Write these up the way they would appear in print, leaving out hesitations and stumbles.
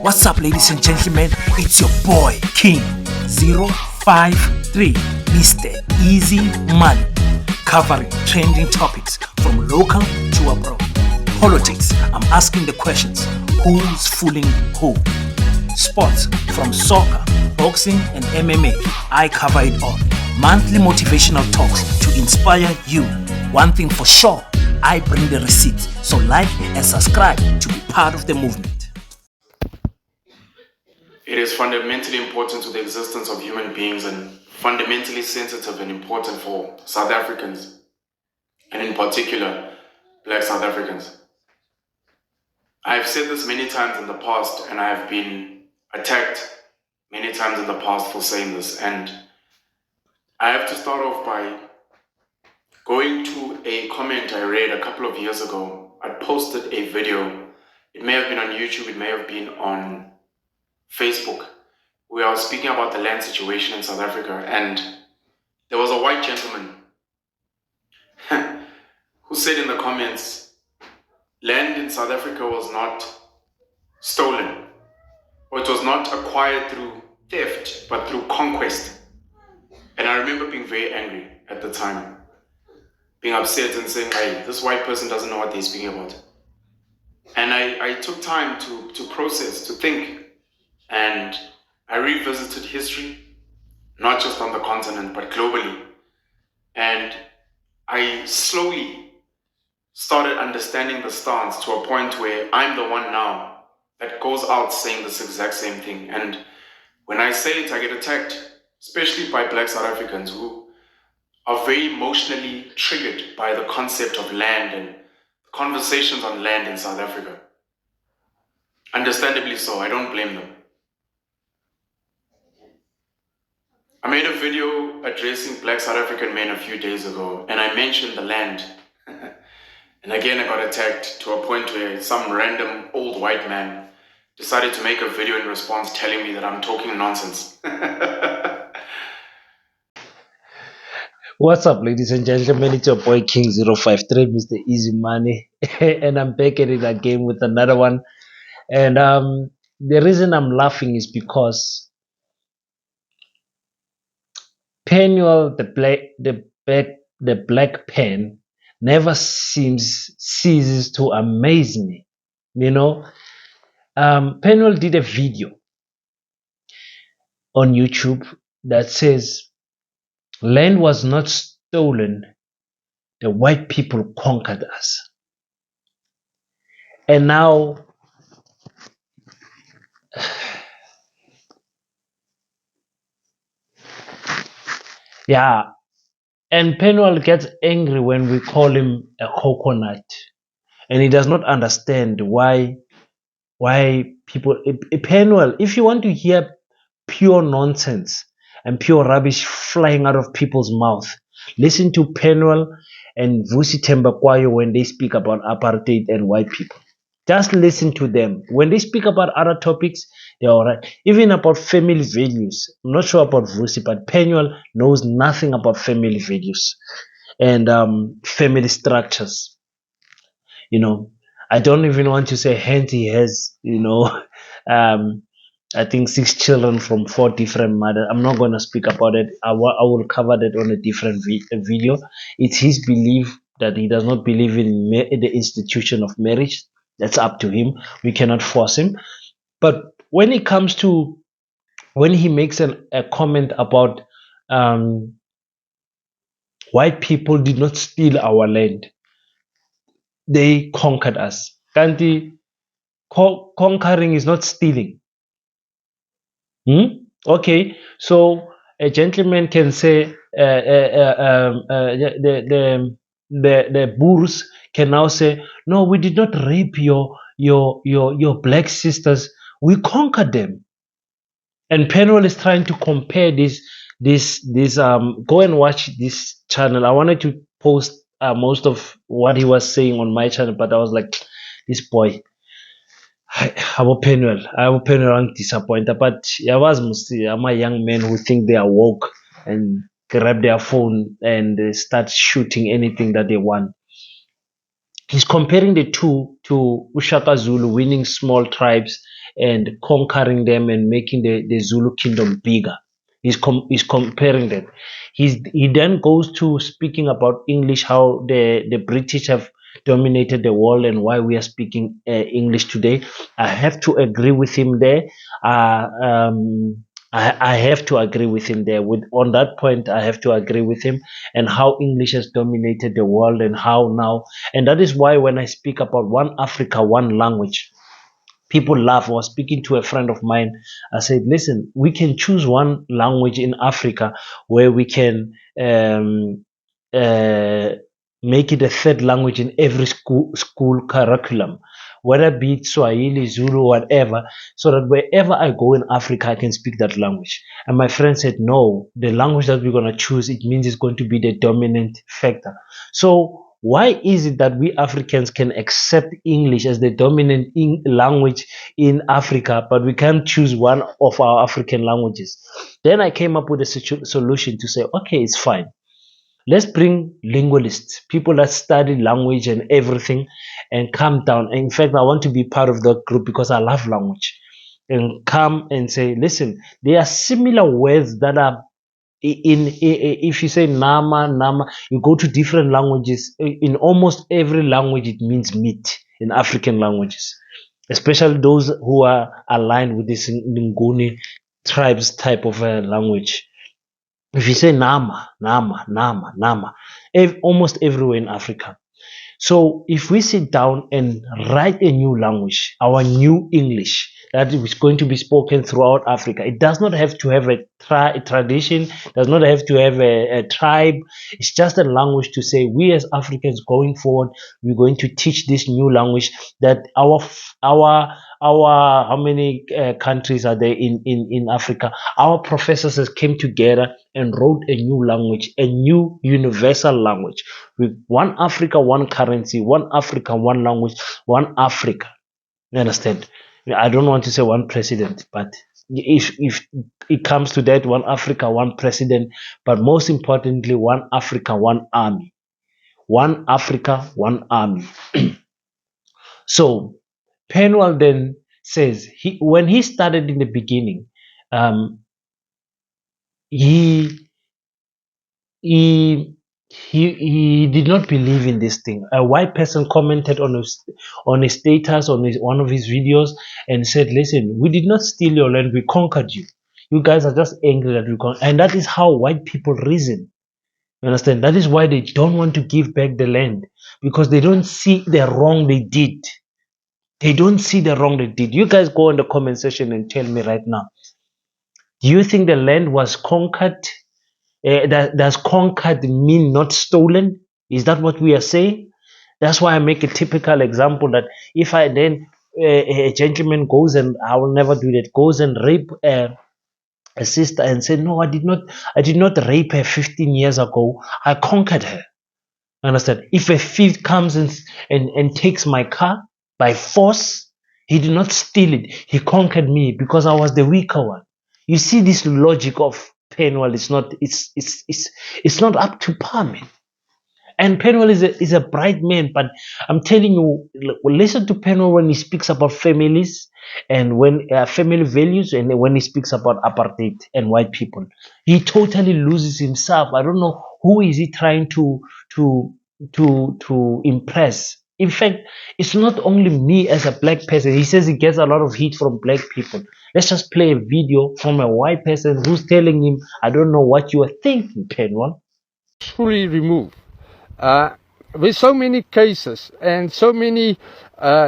What's up, ladies and gentlemen? It's your boy King 053, Mr. Easy Money, covering trending topics from local to abroad. Politics, I'm asking the questions: who's fooling who? Sports, from soccer, boxing, and MMA, I cover it all. Monthly motivational talks to inspire you. One thing for sure, I bring the receipts. So like and subscribe to be part of the movement. It is fundamentally important to the existence of human beings and fundamentally sensitive and important for South Africans, and in particular, Black South Africans. I've said this many times in the past, and I've been attacked many times in the past for saying this, and I have to start off by going to a comment I read a couple of years ago. I posted a video. It may have been on YouTube, it may have been on Facebook, where I was speaking about the land situation in South Africa, and there was a white gentleman who said in the comments, land in South Africa was not stolen, or it was not acquired through theft, but through conquest. And I remember being very angry at the time, being upset and saying, hey, this white person doesn't know what they're speaking about. And I took time to process, to think, and I revisited history, not just on the continent, but globally. And I slowly started understanding the stance to a point where I'm the one now that goes out saying this exact same thing. And when I say it, I get attacked, especially by Black South Africans who are very emotionally triggered by the concept of land and conversations on land in South Africa. Understandably so, I don't blame them. I made a video addressing Black South African men a few days ago, and I mentioned the land. And again, I got attacked to a point where some random old white man decided to make a video in response telling me that I'm talking nonsense. What's up, ladies and gentlemen? It's your boy King 053, Mr. Easy Money, and I'm back at it again with another one. And the reason I'm laughing is because Penuel, the black pen, never ceases to amaze me. You know, Penuel did a video on YouTube that says land was not stolen, the white people conquered us. And now yeah, and Penuel gets angry when we call him a coconut, and he does not understand why people. Penuel, if you want to hear pure nonsense and pure rubbish flying out of people's mouth, listen to Penuel and Vusi Tembakwayo when they speak about apartheid and white people. Just listen to them. When they speak about other topics, they're all right. Even about family values. I'm not sure about Vusi, but Penuel knows nothing about family values and family structures. You know, I don't even want to say hence he has, I think 6 children from 4 different mothers. I'm not going to speak about it. I will cover that on a different video. It's his belief that he does not believe in the institution of marriage. That's up to him. We cannot force him. But when it comes to when he makes a comment about white people did not steal our land, they conquered us. Kanti, conquering is not stealing. Okay, so a gentleman can say the Boers can now say, no, we did not rape your black sisters, we conquered them. And Penuel is trying to compare this go and watch this channel. I wanted to post most of what he was saying on my channel, but I was like, this boy, abo Penuel ang disappointed. But I'm a young man who think they are woke and grab their phone and start shooting anything that they want. He's comparing the two to Ushaka Zulu winning small tribes and conquering them and making the Zulu kingdom bigger. He's comparing that. He then goes to speaking about English, how the British have dominated the world and why we are speaking English today. I have to agree with him there. Uh, um, I have to agree with him there. With on that point, I have to agree with him and how English has dominated the world and how now. And that is why when I speak about one Africa, one language, people laugh. I was speaking to a friend of mine. I said, listen, we can choose one language in Africa where we can uh, make it a third language in every school curriculum, whether it be Swahili, Zulu, whatever, so that wherever I go in Africa, I can speak that language. And my friend said, no, the language that we're going to choose, it means it's going to be the dominant factor. So why is it that we Africans can accept English as the dominant language in Africa, but we can't choose one of our African languages? Then I came up with a solution to say, okay, it's fine. Let's bring linguists, people that study language and everything, and come down. In fact, I want to be part of that group because I love language. And come and say, listen, there are similar words that are if you say nama, you go to different languages. In almost every language, it means meat in African languages, especially those who are aligned with this Nguni tribes type of language. If you say nama, almost everywhere in Africa. So if we sit down and write a new language, our new English, that is going to be spoken throughout Africa, it does not have to have a tradition, does not have to have a tribe. It's just a language to say we as Africans going forward, we're going to teach this new language that our how many countries are there in Africa? Our professors has came together and wrote a new language, a new universal language with one Africa, one currency, one Africa, one language, one Africa. You understand? I don't want to say one president, but if it comes to that, one Africa, one president, but most importantly, one Africa, one army. One Africa, one army. So Penuel then says when he started in the beginning, um, he he he did not believe in this thing. A white person commented on his status on one of his videos and said, "Listen, we did not steal your land; we conquered you. You guys are just angry that we conquered." And that is how white people reason. You understand? That is why they don't want to give back the land because they don't see the wrong they did. They don't see the wrong they did. You guys go in the comment section and tell me right now. Do you think the land was conquered? Does conquered mean not stolen? Is that what we are saying? That's why I make a typical example that if I then a gentleman goes and I will never do that, goes and rape a sister and say, no, I did not rape her 15 years ago. I conquered her. Understand? If a thief comes and takes my car by force, he did not steal it. He conquered me because I was the weaker one. You see this logic of Penuel it's not up to par, man. And Penuel is a bright man, but I'm telling you, listen to Penuel when he speaks about families and when family values, and when he speaks about apartheid and white people, he totally loses himself. I don't know who is he trying to impress. In fact, it's not only me as a black person. He says he gets a lot of heat from black people. Let's just play a video from a white person who's telling him, I don't know what you are thinking, Penuel. Fully removed. There's so many cases and so many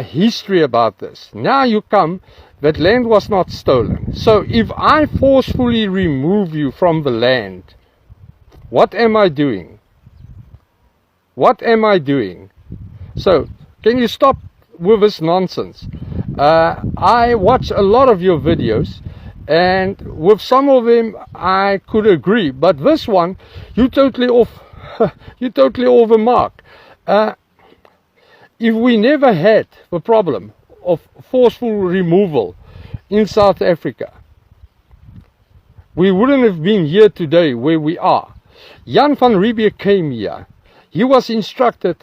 history about this. Now you come, that land was not stolen. So if I forcefully remove you from the land, what am I doing? What am I doing? So can you stop with this nonsense? I watch a lot of your videos, and with some of them I could agree, but this one you totally off you totally off the mark. If we never had the problem of forceful removal in South Africa, we wouldn't have been here today where we are. Jan van Riebeeck came here. He was instructed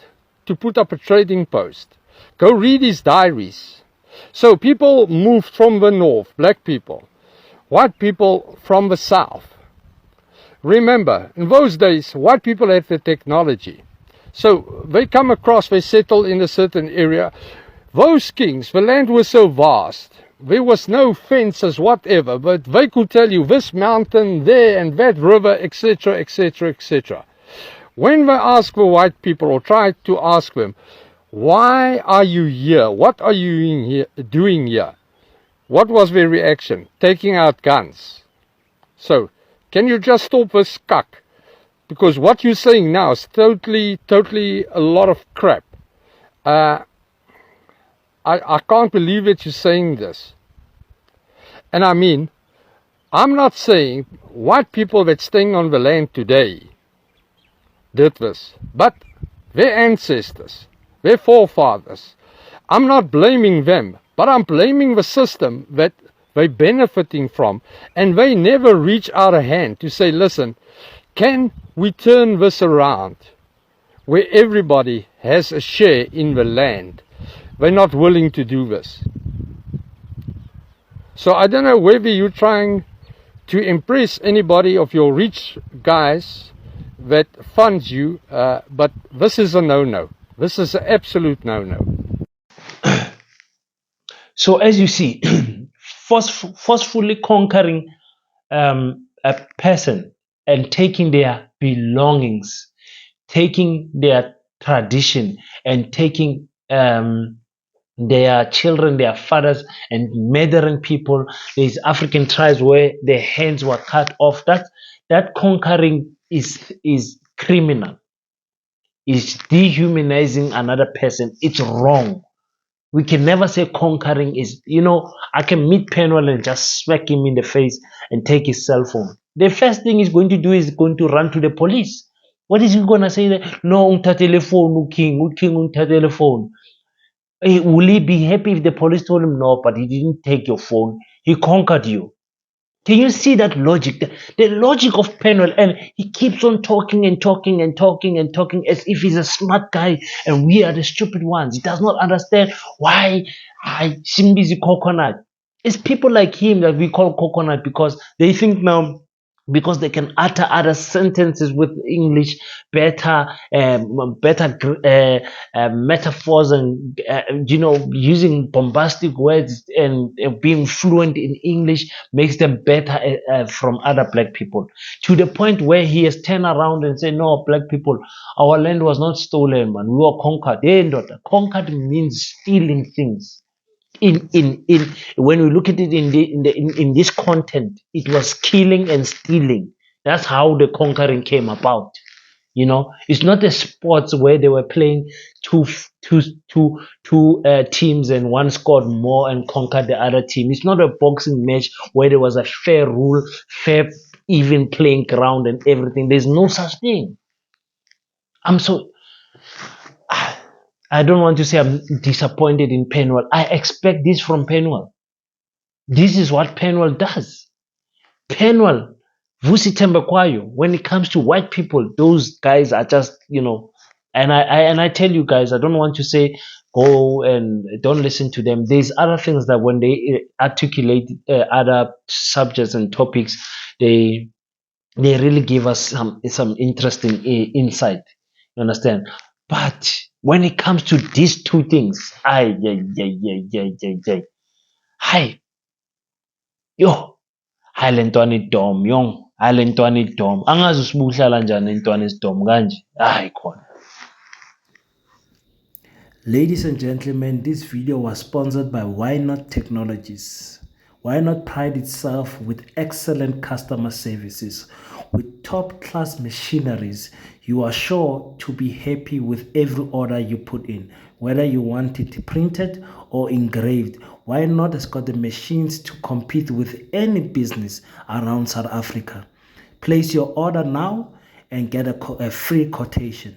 to put up a trading post. Go read his diaries. So people moved from the north, black people, white people from the south. Remember, in those days, white people had the technology. So they come across, they settle in a certain area. Those kings, the land was so vast, there was no fences, whatever, but they could tell you this mountain there and that river, etc., etc., etc. When they asked the white people, or tried to ask them, why are you here? What are you doing here? What was their reaction? Taking out guns. So, can you just stop this cuck? Because what you're saying now is totally a lot of crap. I can't believe that you're saying this. And I mean, I'm not saying white people that's staying on the land today did this, but their ancestors, their forefathers. I'm not blaming them, but I'm blaming the system that they're benefiting from, and they never reach out a hand to say, listen, can we turn this around where everybody has a share in the land? They're not willing to do this. So I don't know whether you're trying to impress anybody of your rich guys that funds you, but this is a no-no. This is an absolute no-no. So as you see, forcefully conquering a person and taking their belongings, taking their tradition, and taking their children, their fathers, and murdering people. There's African tribes where their hands were cut off. That conquering is criminal. It's dehumanizing another person. It's wrong. We can never say conquering is, I can meet Penuel and just smack him in the face and take his cell phone. The first thing he's going to do is going to run to the police. What is he going to say? No, untatele phone, king, untatele phone. Will he be happy if the police told him no, but he didn't take your phone? He conquered you. Can you see that logic? The logic of Penuel, and he keeps on talking and talking and talking and talking as if he's a smart guy and we are the stupid ones. He does not understand why I Simbizi coconut. It's people like him that we call coconut because they think now because they can utter other sentences with English better, metaphors and using bombastic words and being fluent in English makes them better from other black people. To the point where he has turned around and said, "No, black people, our land was not stolen, man. We were conquered." Conquered means stealing things. In when we look at it in this content, it was killing and stealing. That's how the conquering came about. It's not a sports where they were playing two teams and one scored more and conquered the other team. It's not a boxing match where there was a fair rule, fair even playing ground and everything. There's no such thing. I don't want to say I'm disappointed in Penuel. I expect this from Penuel. This is what Penuel does. Penuel, Vusi Tembekwayo, when it comes to white people, those guys are just, and I tell you guys, I don't want to say go and don't listen to them. There's other things that when they articulate other subjects and topics, they really give us some interesting insight. You understand? But when it comes to these two things, hi, yo, hi lentwana idom, yong, hi lentwana idom. Angazi usibuhlala njani lentwana isidom kanje. Hayi khona. Ladies and gentlemen, this video was sponsored by Why Not Technologies. Why Not pride itself with excellent customer services. With top-class machineries, you are sure to be happy with every order you put in, whether you want it printed or engraved. Why Not has got the machines to compete with any business around South Africa. Place your order now and get a free quotation.